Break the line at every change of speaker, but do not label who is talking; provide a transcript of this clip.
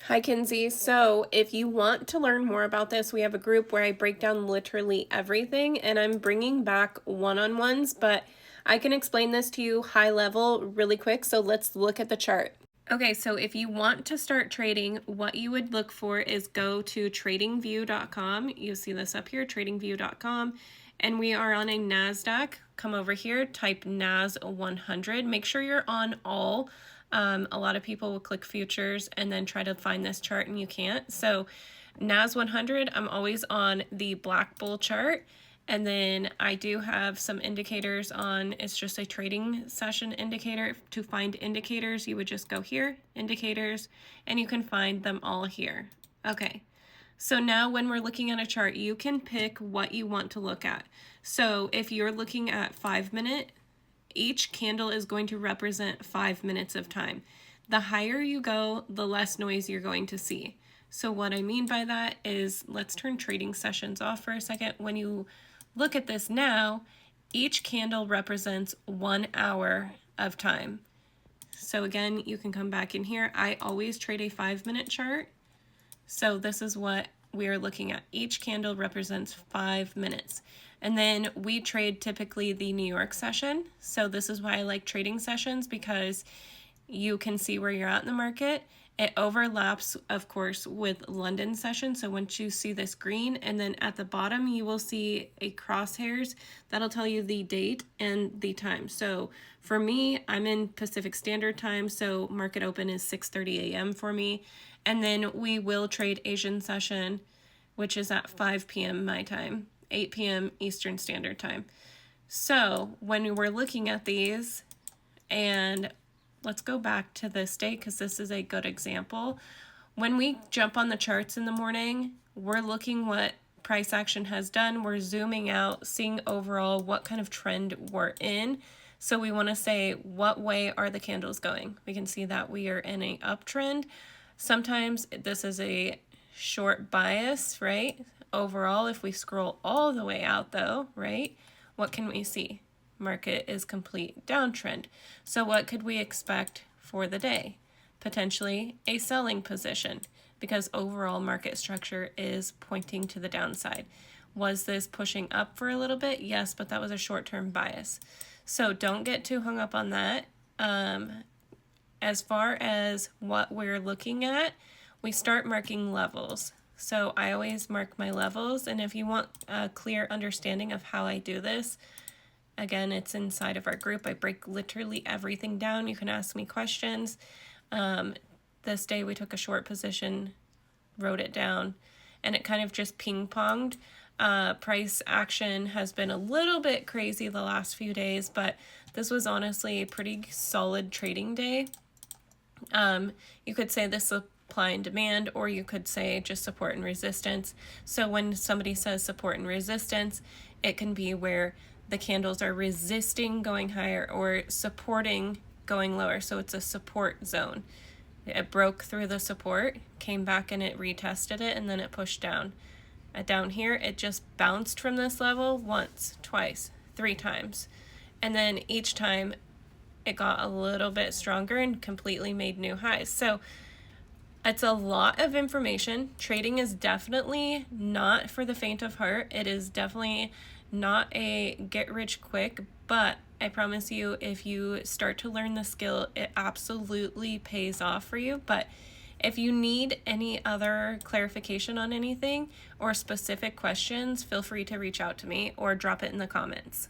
Hi, Kinsey. So, if you want to learn more about this, we have a group where I break down literally everything, and I'm bringing back one-on-ones, but I can explain this to you high level really quick. So, let's look at the chart. Okay, so if you want to start trading, what you would look for is go to tradingview.com. You see this up here, tradingview.com, and we are on a NASDAQ. Come over here, type NAS 100. Make sure you're on all. A lot of people will click futures and then try to find this chart and you can't. So NAS 100, I'm always on the black bull chart. And then I do have some indicators on, it's just a trading session indicator. To find indicators, you would just go here, indicators, and you can find them all here. Okay, so now when we're looking at a chart, you can pick what you want to look at. So if you're looking at 5 minute, each candle is going to represent 5 minutes of time. The higher you go, the less noise you're going to see. So what I mean by that is, let's turn trading sessions off for a second. When you look at this now, each candle represents 1 hour of time. So again, you can come back in here. I always trade a 5-minute chart. So this is what we are looking at. Each candle represents 5 minutes. And then we trade typically the New York session. So this is why I like trading sessions, because you can see where you're at in the market. It overlaps, of course, with London session. So once you see this green, and then at the bottom, you will see a crosshairs that'll tell you the date and the time. So for me, I'm in Pacific Standard Time, so market open is 6:30 a.m. for me. And then we will trade Asian session, which is at 5 p.m. my time, 8 p.m. Eastern Standard Time. So when we're looking at these, and let's go back to this day because this is a good example. When we jump on the charts in the morning, we're looking what price action has done. We're zooming out, seeing overall what kind of trend we're in. So we want to say, what way are the candles going? We can see that we are in an uptrend. Sometimes this is a short bias, right? Overall, if we scroll all the way out though, right, what can we see? Market is complete downtrend. So what could we expect for the day? Potentially a selling position, because overall market structure is pointing to the downside. Was this pushing up for a little bit? Yes, but that was a short-term bias. So don't get too hung up on that. As far as what we're looking at, we start marking levels. So I always mark my levels, and if you want a clear understanding of how I do this, again, it's inside of our group. I break literally everything down. You can ask me questions. This day we took a short position, wrote it down, and it kind of just ping-ponged. Price action has been a little bit crazy the last few days, but this was honestly a pretty solid trading day. You could say this supply and demand, or you could say just support and resistance. So when somebody says support and resistance, it can be where the candles are resisting going higher or supporting going lower. So it's a support zone. It broke through the support, came back and it retested it, and then it pushed down. Down here, it just bounced from this level once, twice, 3 times. And then each time it got a little bit stronger and completely made new highs. So it's a lot of information. Trading is definitely not for the faint of heart. It is definitely not a get rich quick, but I promise you, if you start to learn the skill, it absolutely pays off for you. But if you need any other clarification on anything or specific questions, feel free to reach out to me or drop it in the comments.